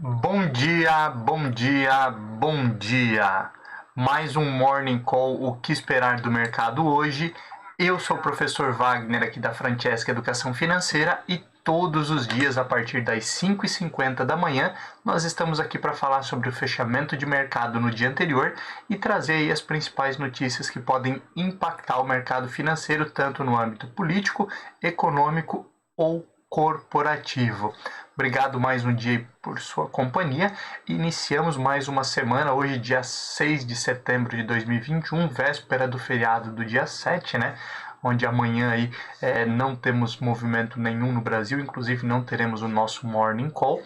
Bom dia, bom dia, bom dia. Mais um Morning Call, o que esperar do mercado hoje. Eu sou o professor Wagner aqui da Francesca Educação Financeira e todos os dias a partir das 5h50 da manhã nós estamos aqui para falar sobre o fechamento de mercado no dia anterior e trazer aí as principais notícias que podem impactar o mercado financeiro tanto no âmbito político, econômico ou corporativo. Obrigado mais um dia por sua companhia. Iniciamos mais uma semana, hoje dia 6 de setembro de 2021, véspera do feriado do dia 7, né? Onde amanhã aí não temos movimento nenhum no Brasil, inclusive não teremos o nosso Morning Call.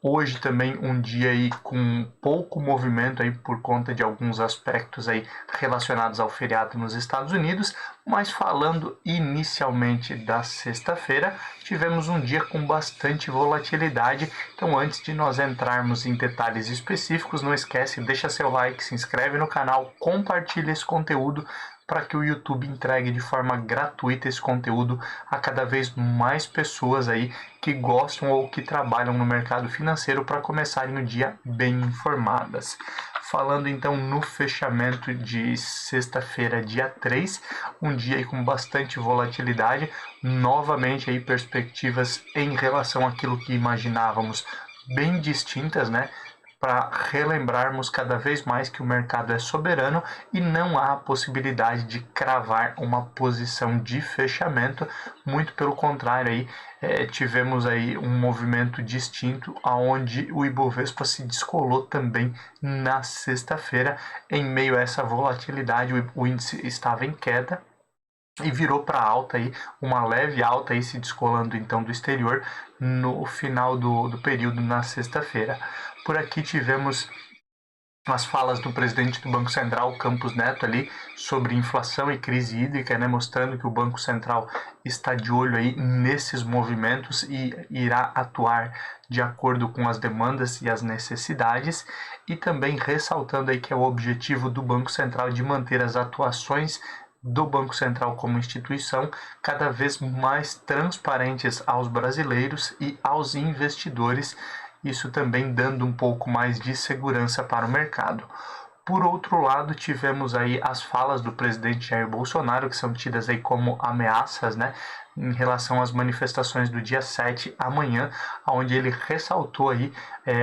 Hoje também um dia aí com pouco movimento aí por conta de alguns aspectos aí relacionados ao feriado nos Estados Unidos, mas falando inicialmente da sexta-feira, tivemos um dia com bastante volatilidade. Então, antes de nós entrarmos em detalhes específicos, não esquece, deixa seu like, se inscreve no canal, compartilha esse conteúdo para que o YouTube entregue de forma gratuita esse conteúdo a cada vez mais pessoas aí que gostam ou que trabalham no mercado financeiro para começarem o dia bem informadas. Falando então no fechamento de sexta-feira, dia 3, um dia aí com bastante volatilidade, novamente aí perspectivas em relação àquilo que imaginávamos bem distintas, né? Para relembrarmos cada vez mais que o mercado é soberano e não há a possibilidade de cravar uma posição de fechamento, muito pelo contrário, aí, tivemos aí um movimento distinto aonde o Ibovespa se descolou também na sexta-feira. Em meio a essa volatilidade, o índice estava em queda e virou para alta aí, uma leve alta aí se descolando então do exterior no final do período na sexta-feira. Por aqui tivemos as falas do presidente do Banco Central, Campos Neto, ali sobre inflação e crise hídrica, né, mostrando que o Banco Central está de olho aí nesses movimentos e irá atuar de acordo com as demandas e as necessidades, e também ressaltando aí que é o objetivo do Banco Central de manter as atuações do Banco Central como instituição cada vez mais transparentes aos brasileiros e aos investidores, isso também dando um pouco mais de segurança para o mercado. Por outro lado, tivemos aí as falas do presidente Jair Bolsonaro, que são tidas aí como ameaças, né, em relação às manifestações do dia 7 amanhã, onde ele ressaltou aí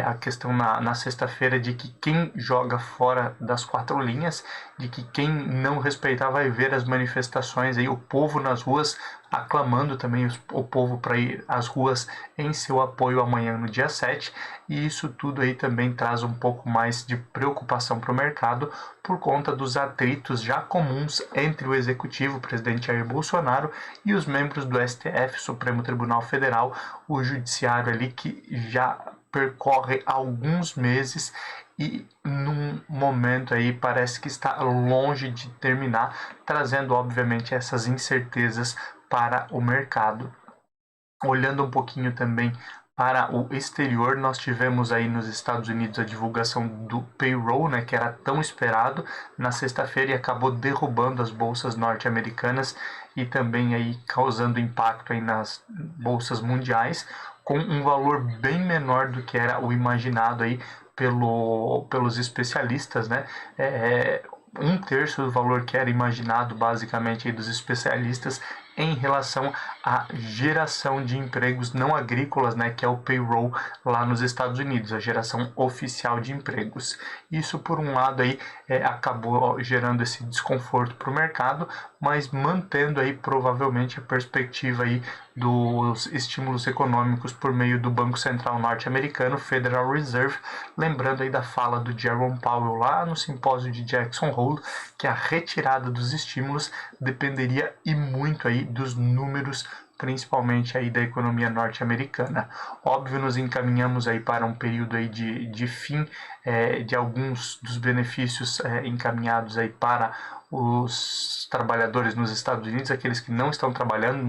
a questão na sexta-feira de que quem joga fora das quatro linhas, de que quem não respeitar vai ver as manifestações aí, o povo nas ruas aclamando também o povo para ir às ruas em seu apoio amanhã no dia 7, e isso tudo aí também traz um pouco mais de preocupação para o mercado por conta dos atritos já comuns entre o executivo, o presidente Jair Bolsonaro, e os membros do STF, Supremo Tribunal Federal, o judiciário ali que já percorre alguns meses e num momento aí parece que está longe de terminar, trazendo obviamente essas incertezas para o mercado. Olhando um pouquinho também para o exterior, nós tivemos aí nos Estados Unidos a divulgação do payroll, né, que era tão esperado na sexta-feira e acabou derrubando as bolsas norte-americanas e também aí causando impacto aí nas bolsas mundiais, com um valor bem menor do que era o imaginado aí pelos especialistas, né? Um terço do valor que era imaginado basicamente aí dos especialistas em relação à geração de empregos não agrícolas, né, que é o payroll lá nos Estados Unidos, a geração oficial de empregos. Isso, por um lado, aí, acabou gerando esse desconforto para o mercado, mas mantendo aí provavelmente a perspectiva aí dos estímulos econômicos por meio do Banco Central norte-americano, Federal Reserve, lembrando aí da fala do Jerome Powell lá no simpósio de Jackson Hole, que a retirada dos estímulos dependeria e muito aí dos números, principalmente aí da economia norte-americana. Óbvio, nos encaminhamos aí para um período aí de fim de alguns dos benefícios encaminhados aí para os trabalhadores nos Estados Unidos, aqueles que não estão trabalhando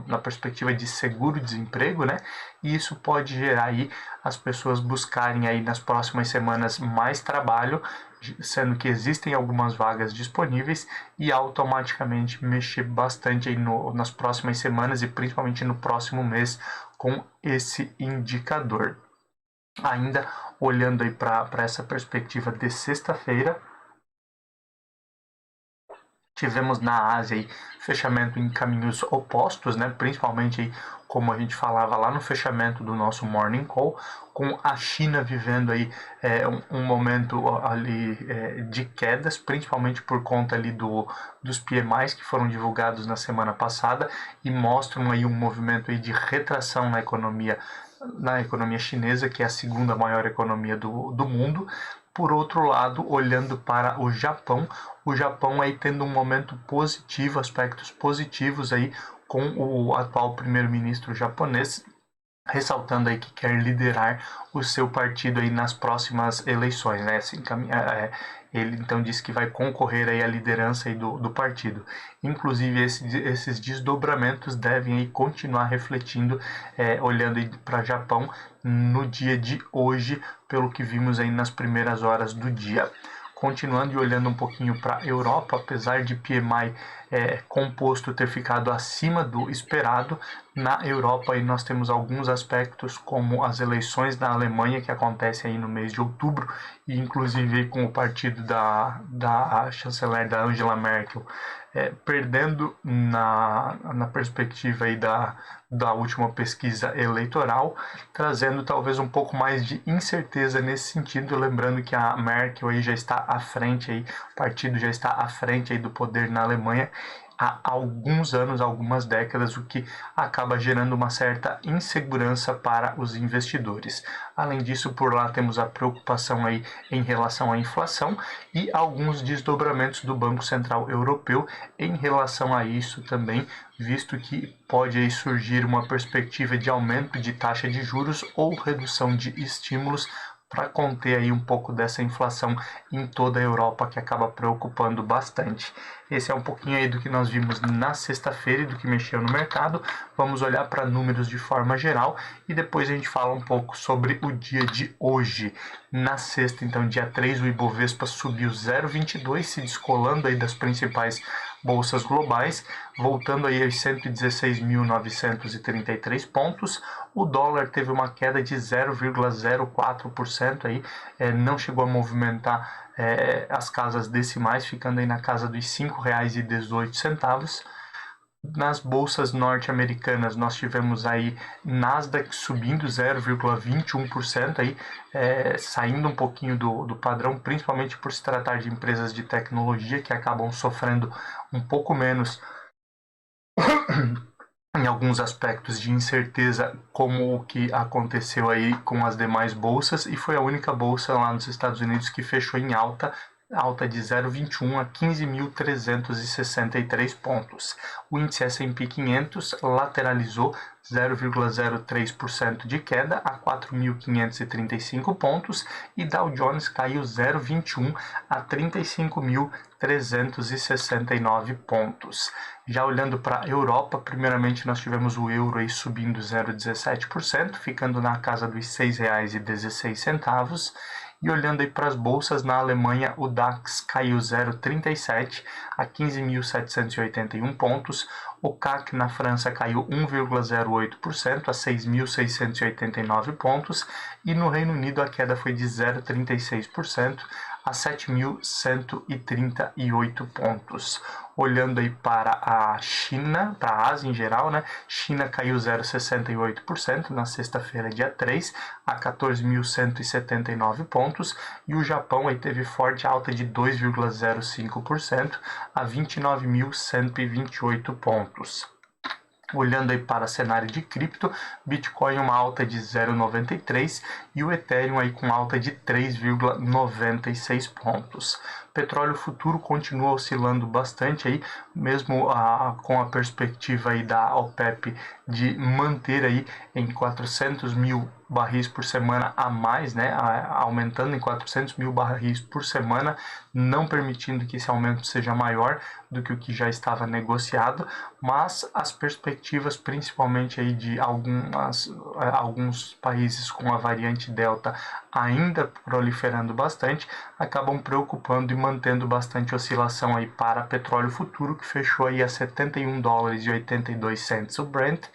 na perspectiva de seguro-desemprego, né? E isso pode gerar aí as pessoas buscarem aí nas próximas semanas mais trabalho, sendo que existem algumas vagas disponíveis, e automaticamente mexer bastante aí nas próximas semanas e principalmente no próximo mês com esse indicador. Ainda olhando aí para essa perspectiva de sexta-feira, tivemos na Ásia aí fechamento em caminhos opostos, né? Principalmente aí, como a gente falava lá no fechamento do nosso Morning Call, com a China vivendo aí um momento ali de quedas, principalmente por conta ali dos PMIs que foram divulgados na semana passada e mostram aí um movimento aí de retração na economia chinesa, que é a segunda maior economia do mundo. Por outro lado, olhando para o Japão aí tendo um momento positivo, aspectos positivos aí com o atual primeiro-ministro japonês, ressaltando aí que quer liderar o seu partido aí nas próximas eleições, né? Assim, ele então disse que vai concorrer aí à liderança aí do partido. Inclusive esses desdobramentos devem aí continuar refletindo, olhando para o Japão no dia de hoje, pelo que vimos aí nas primeiras horas do dia. Continuando e olhando um pouquinho para a Europa, apesar de PMI composto ter ficado acima do esperado, na Europa aí nós temos alguns aspectos como as eleições na Alemanha que acontecem aí no mês de outubro e inclusive com o partido da chanceler da Angela Merkel perdendo na perspectiva aí da última pesquisa eleitoral, trazendo talvez um pouco mais de incerteza nesse sentido, lembrando que a Merkel aí já está à frente, aí, o partido já está à frente aí do poder na Alemanha há alguns anos, algumas décadas, o que acaba gerando uma certa insegurança para os investidores. Além disso, por lá temos a preocupação aí em relação à inflação e alguns desdobramentos do Banco Central Europeu em relação a isso também, visto que pode aí surgir uma perspectiva de aumento de taxa de juros ou redução de estímulos para conter aí um pouco dessa inflação em toda a Europa, que acaba preocupando bastante. Esse é um pouquinho aí do que nós vimos na sexta-feira e do que mexeu no mercado. Vamos olhar para números de forma geral e depois a gente fala um pouco sobre o dia de hoje. Na sexta, então, dia 3, o Ibovespa subiu 0,22, se descolando aí das principais bolsas globais, voltando aí aos 116.933 pontos. O dólar teve uma queda de 0,04% aí, não chegou a movimentar as casas decimais, ficando aí na casa dos R$ 5,18. Nas bolsas norte-americanas, nós tivemos aí Nasdaq subindo 0,21%, aí, saindo um pouquinho do padrão, principalmente por se tratar de empresas de tecnologia que acabam sofrendo um pouco menos em alguns aspectos de incerteza, como o que aconteceu aí com as demais bolsas, e foi a única bolsa lá nos Estados Unidos que fechou em alta de 0,21 a 15.363 pontos. O índice S&P 500 lateralizou 0,03% de queda a 4.535 pontos e Dow Jones caiu 0,21 a 35.369 pontos. Já olhando para a Europa, primeiramente nós tivemos o euro aí subindo 0,17%, ficando na casa dos R$ 6,16. E olhando aí para as bolsas, na Alemanha, o DAX caiu 0,37 a 15.781 pontos. O CAC na França caiu 1,08% a 6.689 pontos. E no Reino Unido a queda foi de 0,36% a 7.138 pontos. Olhando aí para a China, para a Ásia em geral, né? China caiu 0,68% na sexta-feira, dia 3, a 14.179 pontos. E o Japão aí teve forte alta de 2,05% a 29.128 pontos. Olhando aí para o cenário de cripto, Bitcoin uma alta de 0,93 e o Ethereum aí com alta de 3,96 pontos. Petróleo futuro continua oscilando bastante aí, mesmo com a perspectiva aí da OPEP de manter aí em 400 mil barris por semana a mais, né, aumentando em 400 mil barris por semana, não permitindo que esse aumento seja maior do que o que já estava negociado, mas as perspectivas, principalmente aí de alguns países com a variante Delta ainda proliferando bastante, acabam preocupando e mantendo bastante oscilação aí para petróleo futuro, que fechou aí a $71,82 o Brent,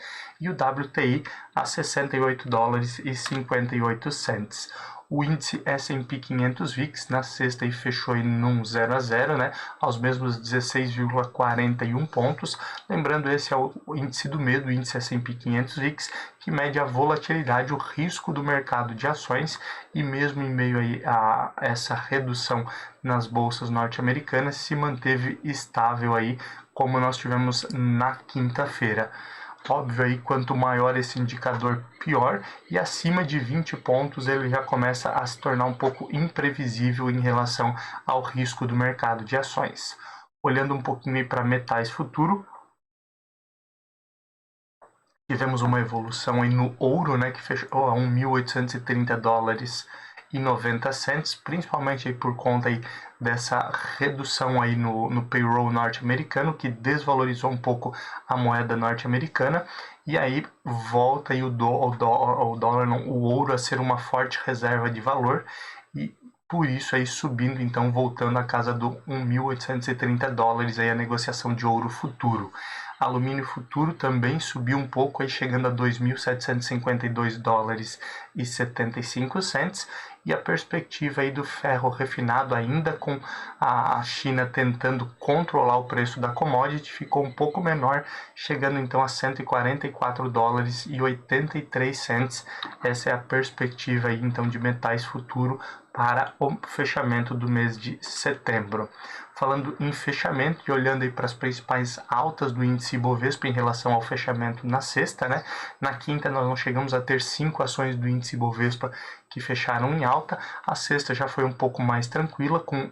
e o WTI a $68,58. O índice S&P 500 VIX na sexta e fechou em um 0 a 0, né, aos mesmos 16,41 pontos. Lembrando, esse é o índice do medo, o índice S&P 500 VIX, que mede a volatilidade, o risco do mercado de ações, e mesmo em meio aí a essa redução nas bolsas norte-americanas, se manteve estável aí, como nós tivemos na quinta-feira. Óbvio aí, quanto maior esse indicador, pior, e acima de 20 pontos ele já começa a se tornar um pouco imprevisível em relação ao risco do mercado de ações. Olhando um pouquinho para metais futuro, tivemos uma evolução aí no ouro, né, que fechou a $1.830,90, principalmente aí por conta aí dessa redução aí no payroll norte-americano, que desvalorizou um pouco a moeda norte-americana, e aí volta aí o ouro a ser uma forte reserva de valor, e por isso aí subindo, então voltando à casa do $1.830 aí a negociação de ouro futuro. Alumínio futuro também subiu um pouco, aí chegando a $2.752,75, e a perspectiva aí do ferro refinado, ainda com a China tentando controlar o preço da commodity, ficou um pouco menor, chegando então a $144,83. Essa é a perspectiva aí então de metais futuro para o fechamento do mês de setembro. Falando em fechamento e olhando aí para as principais altas do índice Ibovespa em relação ao fechamento na sexta, né? Na quinta nós não chegamos a ter 5 ações do índice Ibovespa que fecharam em alta. A sexta já foi um pouco mais tranquila, com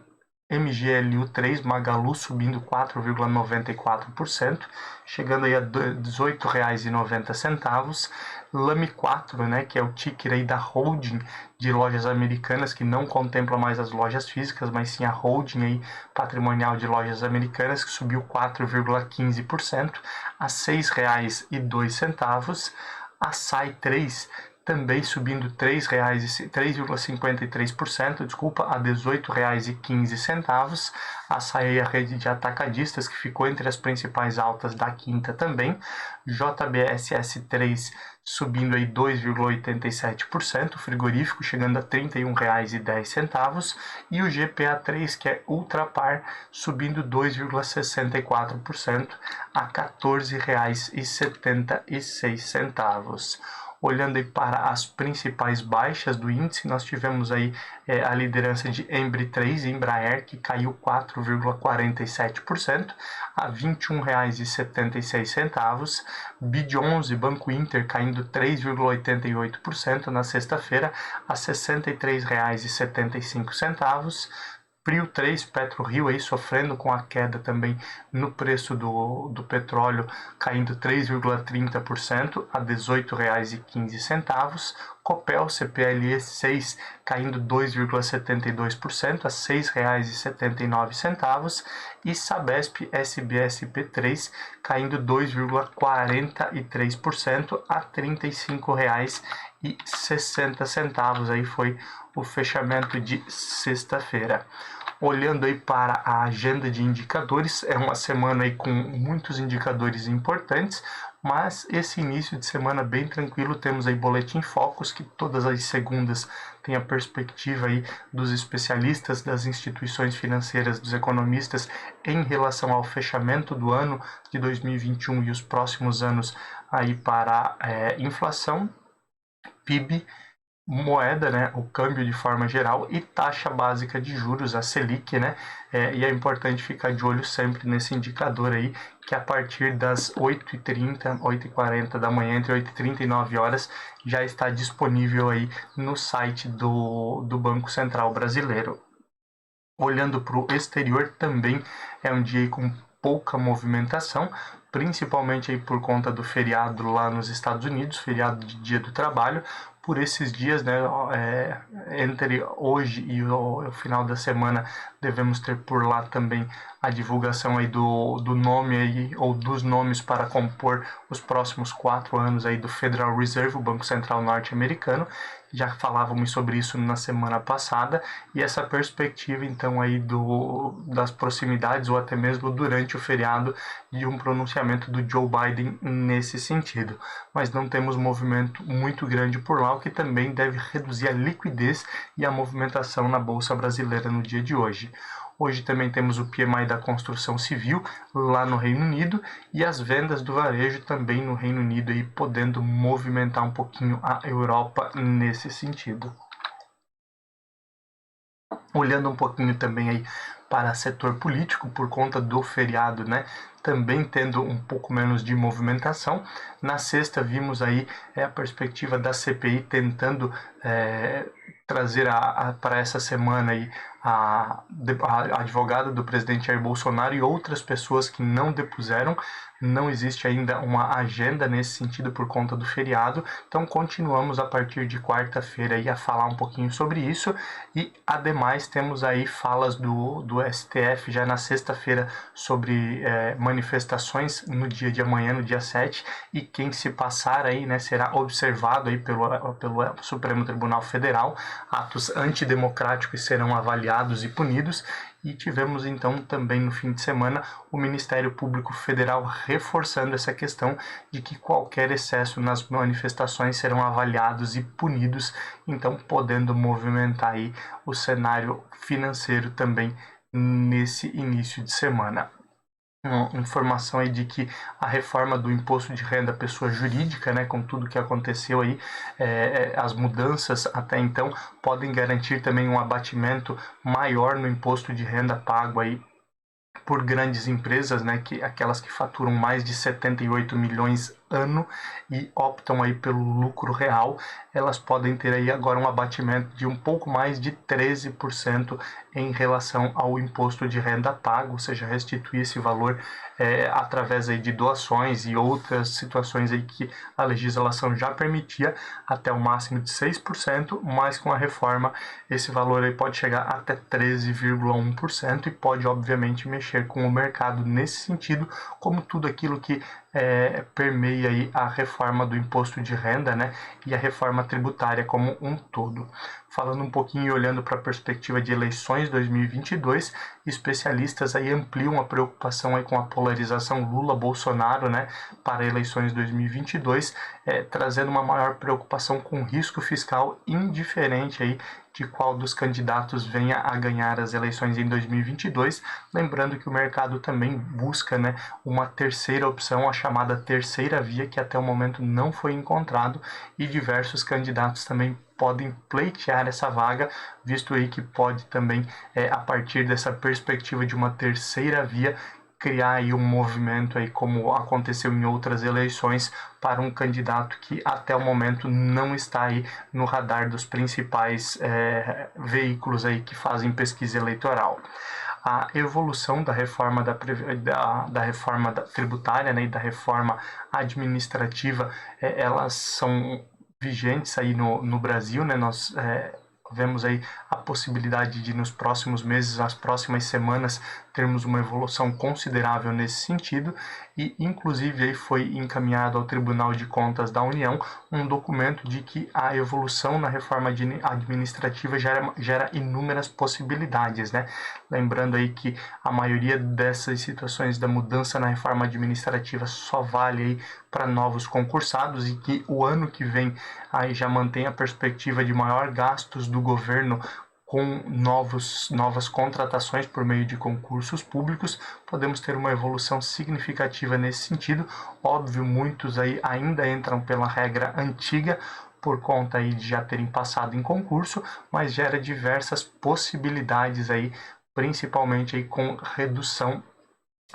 MGLU3 Magalu subindo 4,94%, chegando aí a R$ 18,90. Lame 4, né, que é o ticker aí da holding de lojas americanas, que não contempla mais as lojas físicas, mas sim a holding aí patrimonial de lojas americanas, que subiu 4,15% a R$ 6,02. A SAI 3 também subindo 3,53%, desculpa, a R$ 18,15. A SAI, a rede de atacadistas, que ficou entre as principais altas da quinta também. JBSS3 subindo aí 2,87%, o frigorífico chegando a R$ 31,10, e o GPA3, que é Ultrapar, subindo 2,64% a R$ 14,76. Olhando aí para as principais baixas do índice, nós tivemos aí a liderança de Embry 3, Embraer, que caiu 4,47% a R$ 21,76. BID11, Banco Inter, caindo 3,88% na sexta-feira a R$ 63,75. Prio 3, PetroRio, aí sofrendo com a queda também no preço do petróleo, caindo 3,30% a R$ 18,15. Copel CPLE 6 caindo 2,72% a R$ 6,79. E Sabesp SBSP 3 caindo 2,43% a R$ 35,60. Aí foi o fechamento de sexta-feira. Olhando aí para a agenda de indicadores, é uma semana aí com muitos indicadores importantes, mas esse início de semana bem tranquilo. Temos aí Boletim Focus, que todas as segundas tem a perspectiva aí dos especialistas, das instituições financeiras, dos economistas em relação ao fechamento do ano de 2021 e os próximos anos aí para inflação, PIB, moeda, né, o câmbio de forma geral, e taxa básica de juros, a Selic, né, e é importante ficar de olho sempre nesse indicador aí, que a partir das 8h30, 8h40 da manhã, entre 8h30 e 9 horas, já está disponível aí no site do Banco Central Brasileiro. Olhando para o exterior, também é um dia com pouca movimentação, principalmente aí por conta do feriado lá nos Estados Unidos, feriado de Dia do Trabalho. por esses dias, né, entre hoje e o final da semana, devemos ter por lá também a divulgação aí do nome aí, ou dos nomes para compor os próximos 4 anos aí do Federal Reserve, o Banco Central norte-americano. Já falávamos sobre isso na semana passada, e essa perspectiva então aí das proximidades ou até mesmo durante o feriado de um pronunciamento do Joe Biden nesse sentido. Mas não temos movimento muito grande por lá, o que também deve reduzir a liquidez e a movimentação na Bolsa Brasileira no dia de hoje. Hoje também temos o PMI da construção civil lá no Reino Unido e as vendas do varejo também no Reino Unido, aí, podendo movimentar um pouquinho a Europa nesse sentido. Olhando um pouquinho também aí para setor político, por conta do feriado, né, também tendo um pouco menos de movimentação. Na sexta vimos aí a perspectiva da CPI tentando trazer para essa semana aí a advogada do presidente Jair Bolsonaro e outras pessoas que não depuseram. Não existe ainda uma agenda nesse sentido por conta do feriado, então continuamos a partir de quarta-feira a falar um pouquinho sobre isso. E ademais temos aí falas do STF já na sexta-feira sobre manifestações no dia de amanhã, no dia 7, e quem se passar aí, né, será observado aí pelo Supremo Tribunal Federal. Atos antidemocráticos serão avaliados e punidos. E tivemos então também no fim de semana o Ministério Público Federal reforçando essa questão de que qualquer excesso nas manifestações serão avaliados e punidos, então podendo movimentar aí o cenário financeiro também nesse início de semana. Informação aí de que a reforma do imposto de renda à pessoa jurídica, né, com tudo que aconteceu aí, as mudanças até então podem garantir também um abatimento maior no imposto de renda pago aí por grandes empresas, né, aquelas que faturam mais de 78 milhões ano e optam aí pelo lucro real, elas podem ter aí agora um abatimento de um pouco mais de 13% em relação ao imposto de renda pago, ou seja, restituir esse valor através aí de doações e outras situações aí que a legislação já permitia, até o máximo de 6%, mas com a reforma esse valor aí pode chegar até 13,1% e pode obviamente mexer com o mercado nesse sentido, como tudo aquilo que permeia aí a reforma do imposto de renda, né, e a reforma tributária como um todo. Falando um pouquinho e olhando para a perspectiva de eleições 2022, especialistas aí ampliam a preocupação aí com a polarização Lula-Bolsonaro, né, para eleições 2022, trazendo uma maior preocupação com o risco fiscal indiferente aí de qual dos candidatos venha a ganhar as eleições em 2022, lembrando que o mercado também busca, né, uma terceira opção, a chamada terceira via, que até o momento não foi encontrado, e diversos candidatos também podem pleitear essa vaga, visto aí que pode também, a partir dessa perspectiva de uma terceira via, criar aí um movimento aí como aconteceu em outras eleições para um candidato que até o momento não está aí no radar dos principais veículos aí que fazem pesquisa eleitoral. A evolução da reforma da reforma tributária, né, e da reforma administrativa, elas são vigentes aí no Brasil, né? Nós vemos aí a possibilidade de nos próximos meses, nas próximas semanas, termos uma evolução considerável nesse sentido, e inclusive aí foi encaminhado ao Tribunal de Contas da União um documento de que a evolução na reforma administrativa gera inúmeras possibilidades, né? Lembrando aí que a maioria dessas situações da mudança na reforma administrativa só vale aí para novos concursados, e que o ano que vem aí já mantém a perspectiva de maior gastos do governo com novas contratações por meio de concursos públicos. Podemos ter uma evolução significativa nesse sentido. Óbvio, muitos aí ainda entram pela regra antiga, por conta aí de já terem passado em concurso, mas gera diversas possibilidades aí, principalmente aí com redução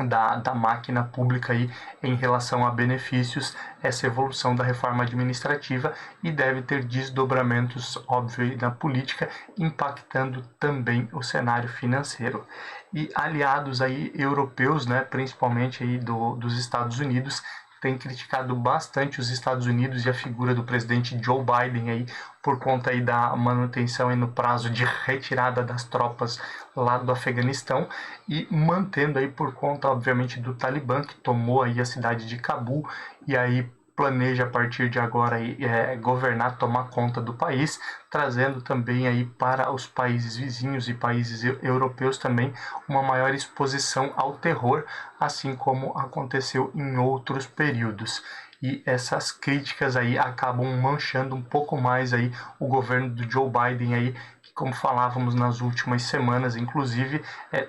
da máquina pública aí em relação a benefícios, essa evolução da reforma administrativa, e deve ter desdobramentos, óbvio, na política, impactando também o cenário financeiro. E aliados aí europeus, né, principalmente aí dos Estados Unidos, tem criticado bastante os Estados Unidos e a figura do presidente Joe Biden aí, por conta aí da manutenção aí no prazo de retirada das tropas lá do Afeganistão e mantendo aí por conta, obviamente, do Talibã, que tomou aí a cidade de Cabul e aí planeja a partir de agora aí, governar, tomar conta do país, trazendo também aí para os países vizinhos e países europeus também uma maior exposição ao terror, assim como aconteceu em outros períodos. E essas críticas aí acabam manchando um pouco mais aí o governo do Joe Biden aí, que, como falávamos nas últimas semanas, inclusive,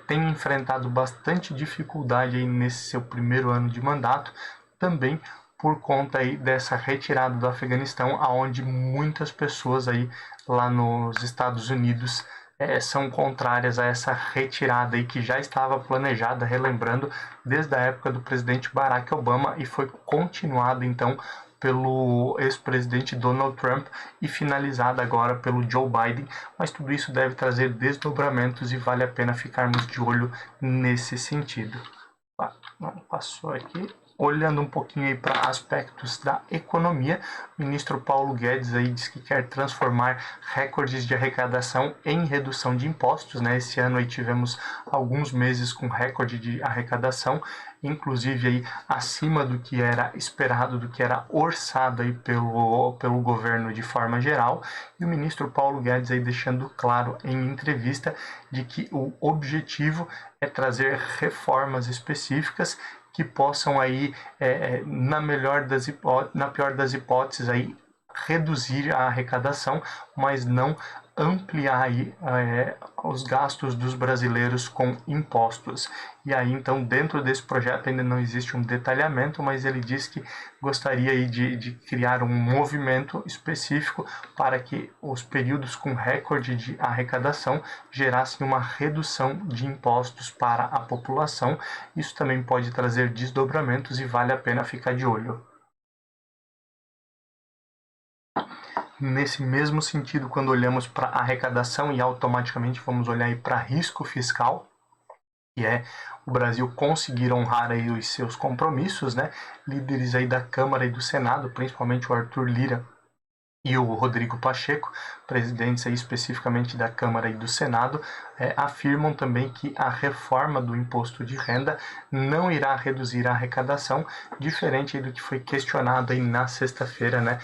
tem enfrentado bastante dificuldade aí nesse seu primeiro ano de mandato, também por conta aí dessa retirada do Afeganistão, aonde muitas pessoas aí lá nos Estados Unidos são contrárias a essa retirada aí que já estava planejada, relembrando, desde a época do presidente Barack Obama e foi continuada então pelo ex-presidente Donald Trump e finalizada agora pelo Joe Biden, mas tudo isso deve trazer desdobramentos e vale a pena ficarmos de olho nesse sentido. Não, passou aqui. Olhando um pouquinho aí para aspectos da economia, o ministro Paulo Guedes aí diz que quer transformar recordes de arrecadação em redução de impostos, né? Esse ano aí tivemos alguns meses com recorde de arrecadação, inclusive aí acima do que era esperado, do que era orçado aí pelo governo de forma geral, e o ministro Paulo Guedes aí deixando claro em entrevista de que o objetivo é trazer reformas específicas que possam aí, na pior das hipóteses, aí, reduzir a arrecadação, mas não ampliar aí, os gastos dos brasileiros com impostos. E aí, então, dentro desse projeto ainda não existe um detalhamento, mas ele diz que gostaria aí de criar um movimento específico para que os períodos com recorde de arrecadação gerassem uma redução de impostos para a população. Isso também pode trazer desdobramentos e vale a pena ficar de olho. Nesse mesmo sentido, quando olhamos para arrecadação e automaticamente vamos olhar para risco fiscal, que é o Brasil conseguir honrar aí os seus compromissos, né? Líderes aí da Câmara e do Senado, principalmente o Arthur Lira e o Rodrigo Pacheco, presidentes aí especificamente da Câmara e do Senado, afirmam também que a reforma do imposto de renda não irá reduzir a arrecadação, diferente do que foi questionado aí na sexta-feira, né?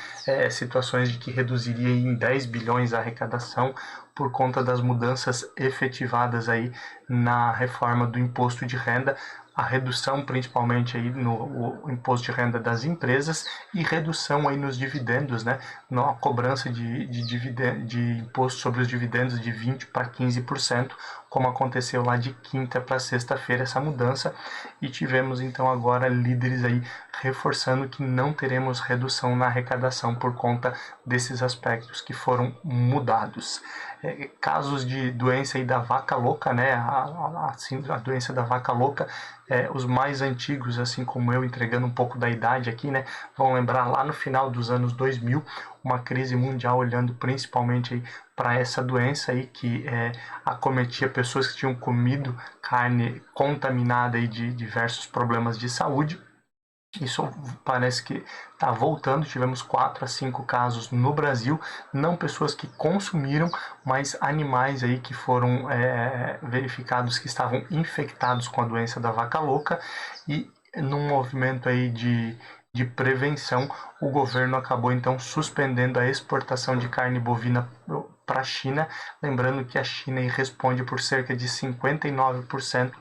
Situações de que reduziria em 10 bilhões a arrecadação por conta das mudanças efetivadas aí na reforma do imposto de renda, a redução principalmente aí no imposto de renda das empresas e redução aí nos dividendos, né? Na cobrança de imposto sobre os dividendos de 20% para 15%, como aconteceu lá de quinta para sexta-feira essa mudança, e tivemos então agora líderes aí reforçando que não teremos redução na arrecadação por conta desses aspectos que foram mudados. Casos de doença aí da vaca louca, né? A doença da vaca louca, os mais antigos, assim como eu, entregando um pouco da idade aqui, né? Vão lembrar lá no final dos anos 2000, uma crise mundial olhando principalmente para essa doença aí que acometia pessoas que tinham comido carne contaminada aí de diversos problemas de saúde. Isso parece que está voltando, tivemos 4 a 5 casos no Brasil, não pessoas que consumiram, mas animais aí que foram verificados que estavam infectados com a doença da vaca louca, e num movimento aí de prevenção, o governo acabou então suspendendo a exportação de carne bovina para a China, lembrando que a China responde por cerca de 59%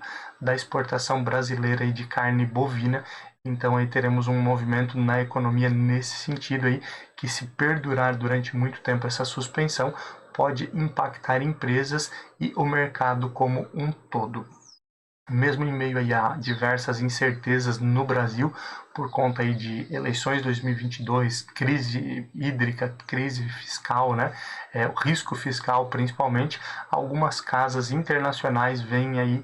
da exportação brasileira aí de carne bovina. Então aí teremos um movimento na economia nesse sentido aí, que se perdurar durante muito tempo essa suspensão, pode impactar empresas e o mercado como um todo. Mesmo em meio aí a diversas incertezas no Brasil, por conta aí de eleições 2022, crise hídrica, crise fiscal, né? O risco fiscal principalmente, algumas casas internacionais veem aí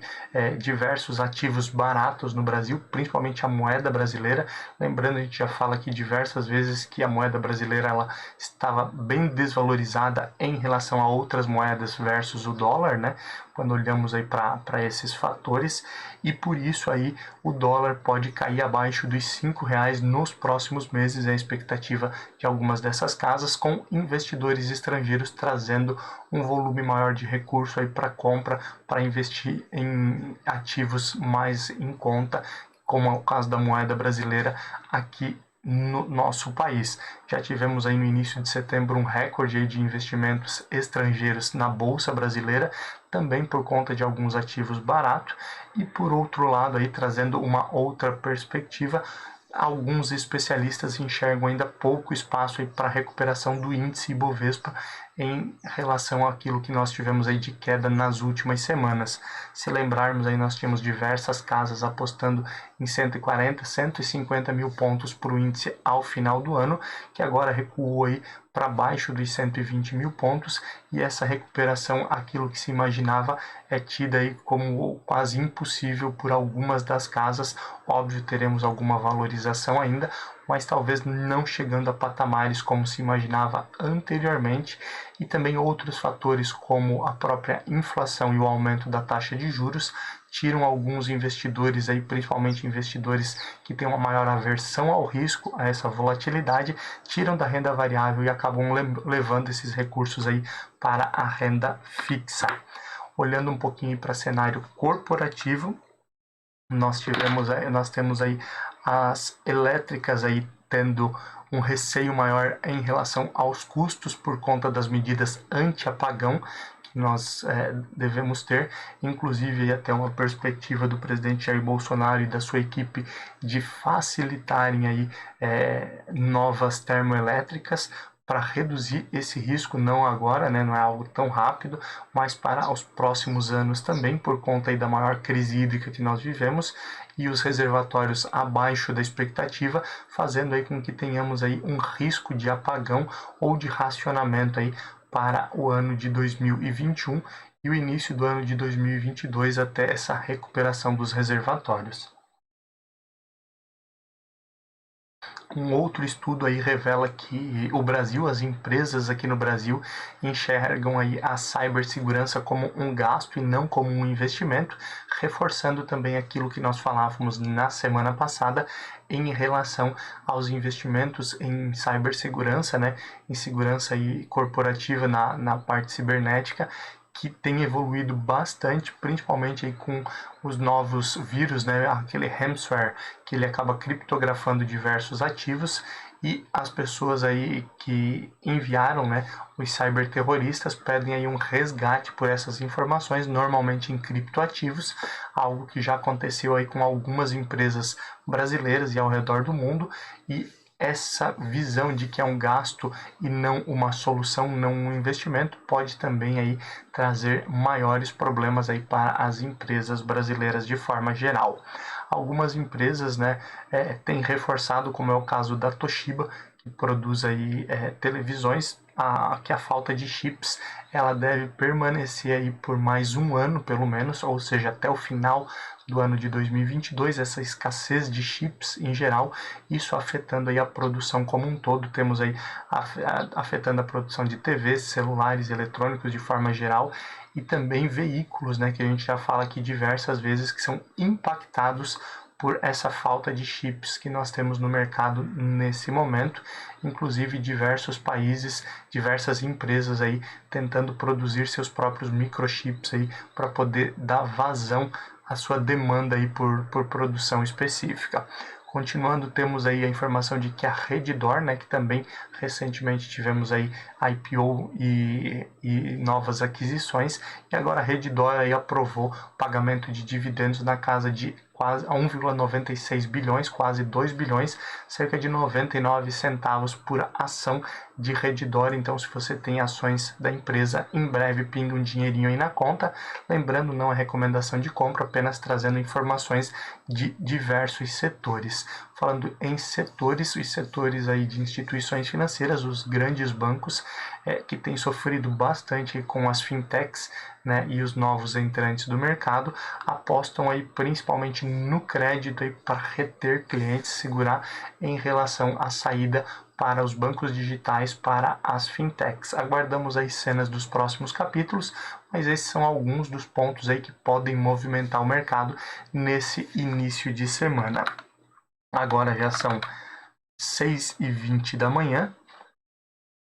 diversos ativos baratos no Brasil, principalmente a moeda brasileira. Lembrando, a gente já fala aqui diversas vezes que a moeda brasileira ela estava bem desvalorizada em relação a outras moedas versus o dólar, né? Quando olhamos aí para esses fatores, e por isso aí o dólar pode cair abaixo dos R$ nos próximos meses, é a expectativa de algumas dessas casas, com investidores estrangeiros trazendo um volume maior de recurso aí para compra, para investir em ativos mais em conta, como é o caso da moeda brasileira aqui no nosso país. Já tivemos aí no início de setembro um recorde aí de investimentos estrangeiros na Bolsa Brasileira, também por conta de alguns ativos baratos, e por outro lado aí trazendo uma outra perspectiva, alguns especialistas enxergam ainda pouco espaço para a recuperação do índice Ibovespa em relação àquilo que nós tivemos aí de queda nas últimas semanas. Se lembrarmos aí, nós tínhamos diversas casas apostando em 140, 150 mil pontos para o índice ao final do ano, que agora recuou aí para baixo dos 120 mil pontos, e essa recuperação, aquilo que se imaginava, é tida aí como quase impossível por algumas das casas. Óbvio, teremos alguma valorização ainda, mas talvez não chegando a patamares como se imaginava anteriormente, e também outros fatores como a própria inflação e o aumento da taxa de juros tiram alguns investidores aí, principalmente investidores que têm uma maior aversão ao risco, a essa volatilidade, tiram da renda variável e acabam levando esses recursos aí para a renda fixa. Olhando um pouquinho para cenário corporativo, nós temos aí as elétricas aí tendo um receio maior em relação aos custos por conta das medidas anti-apagão que nós devemos ter, inclusive até uma perspectiva do presidente Jair Bolsonaro e da sua equipe de facilitarem aí novas termoelétricas para reduzir esse risco, não agora, né, não é algo tão rápido, mas para os próximos anos também, por conta aí da maior crise hídrica que nós vivemos e os reservatórios abaixo da expectativa, fazendo aí com que tenhamos aí um risco de apagão ou de racionamento aí para o ano de 2021 e o início do ano de 2022 até essa recuperação dos reservatórios. Um outro estudo aí revela que o Brasil, as empresas aqui no Brasil, enxergam aí a cibersegurança como um gasto e não como um investimento, reforçando também aquilo que nós falávamos na semana passada em relação aos investimentos em cibersegurança, né, em segurança aí corporativa na parte cibernética, que tem evoluído bastante, principalmente aí com os novos vírus, né, aquele ransomware, que ele acaba criptografando diversos ativos, e as pessoas aí que enviaram, né, os cyberterroristas pedem aí um resgate por essas informações, normalmente em criptoativos, algo que já aconteceu aí com algumas empresas brasileiras e ao redor do mundo, e essa visão de que é um gasto e não uma solução, não um investimento, pode também aí trazer maiores problemas aí para as empresas brasileiras de forma geral. Algumas empresas, né, têm reforçado, como é o caso da Toshiba, que produz aí televisões, que a falta de chips ela deve permanecer aí por mais um ano, pelo menos, ou seja, até o final do ano de 2022, essa escassez de chips em geral, isso afetando aí a produção como um todo. Temos aí afetando a produção de TVs, celulares, eletrônicos de forma geral, e também veículos, né, que a gente já fala aqui diversas vezes, que são impactados por essa falta de chips que nós temos no mercado nesse momento, inclusive diversos países, diversas empresas aí tentando produzir seus próprios microchips aí para poder dar vazão à sua demanda aí por produção específica. Continuando, temos aí a informação de que a Redditor, né, que também recentemente tivemos aí IPO e novas aquisições, e agora a Redditor aí aprovou pagamento de dividendos na casa de quase 1,96 bilhões, quase 2 bilhões, cerca de 99 centavos por ação de Redditor. Então, se você tem ações da empresa, em breve pinga um dinheirinho aí na conta. Lembrando, não é recomendação de compra, apenas trazendo informações de diversos setores. Falando em setores, os setores aí de instituições financeiras, os grandes bancos, que têm sofrido bastante com as fintechs, né, e os novos entrantes do mercado, apostam aí principalmente no crédito aí para reter clientes, segurar em relação à saída para os bancos digitais, para as fintechs. Aguardamos as cenas dos próximos capítulos, mas esses são alguns dos pontos aí que podem movimentar o mercado nesse início de semana. Agora já são 6h20 da manhã.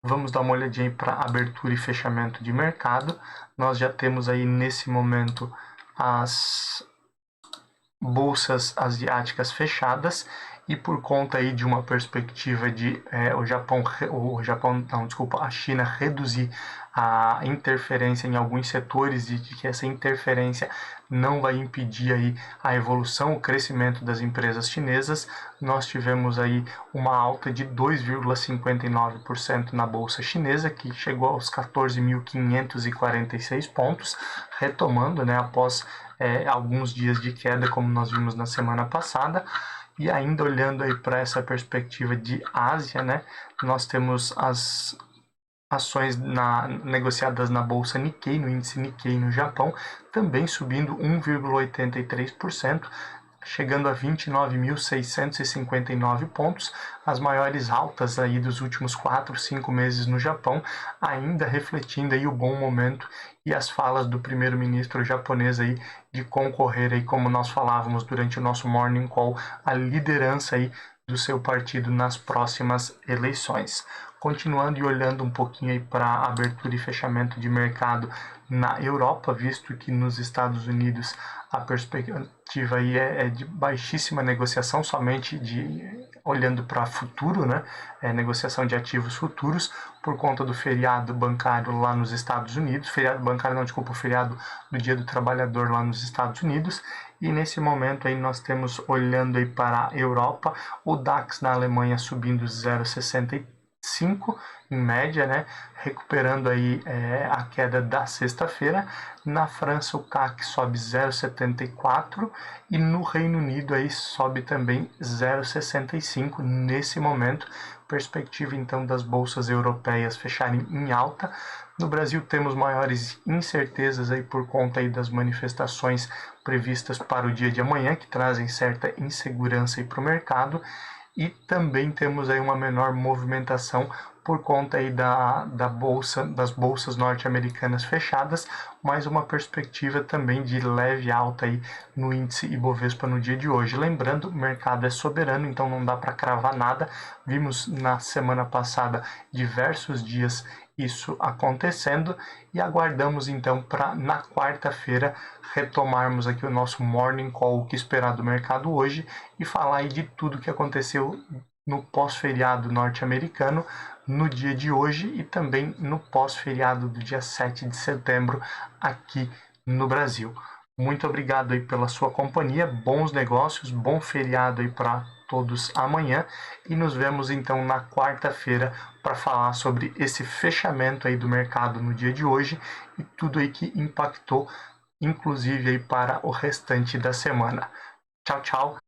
Vamos dar uma olhadinha para abertura e fechamento de mercado. Nós já temos aí nesse momento as bolsas asiáticas fechadas e por conta aí de uma perspectiva de a China reduzir a interferência em alguns setores e de que essa interferência não vai impedir aí a evolução, o crescimento das empresas chinesas, nós tivemos aí uma alta de 2,59% na bolsa chinesa, que chegou aos 14.546 pontos, retomando, né, após alguns dias de queda, como nós vimos na semana passada. E ainda olhando aí para essa perspectiva de Ásia, né, nós temos as ações negociadas na bolsa Nikkei, no índice Nikkei no Japão, também subindo 1,83%, chegando a 29.659 pontos, as maiores altas aí dos últimos 4, 5 meses no Japão, ainda refletindo aí o bom momento e as falas do primeiro-ministro japonês aí de concorrer aí, como nós falávamos durante o nosso Morning Call, a liderança aí do seu partido nas próximas eleições. Continuando e olhando um pouquinho aí para a abertura e fechamento de mercado na Europa, visto que nos Estados Unidos a perspectiva aí é de baixíssima negociação, somente olhando para futuro, né? Negociação de ativos futuros, por conta do feriado bancário lá nos Estados Unidos, feriado do Dia do Trabalhador lá nos Estados Unidos. E nesse momento aí nós temos, olhando aí para a Europa, o DAX na Alemanha subindo 0,65 em média, né? Recuperando aí a queda da sexta-feira. Na França o CAC sobe 0,74 e no Reino Unido aí sobe também 0,65 nesse momento. Perspectiva então das bolsas europeias fecharem em alta. No Brasil temos maiores incertezas aí por conta aí das manifestações previstas para o dia de amanhã, que trazem certa insegurança para o mercado. E também temos aí uma menor movimentação por conta aí das bolsas norte-americanas fechadas, mais uma perspectiva também de leve alta aí no índice Ibovespa no dia de hoje. Lembrando, o mercado é soberano, então não dá para cravar nada. Vimos na semana passada diversos dias isso acontecendo e aguardamos então para na quarta-feira retomarmos aqui o nosso Morning Call, o que esperar do mercado hoje, e falar aí de tudo que aconteceu no pós-feriado norte-americano no dia de hoje e também no pós-feriado do dia 7 de setembro aqui no Brasil. Muito obrigado aí pela sua companhia, bons negócios, bom feriado aí para todos amanhã e nos vemos então na quarta-feira para falar sobre esse fechamento aí do mercado no dia de hoje e tudo aí que impactou, inclusive aí para o restante da semana. Tchau, tchau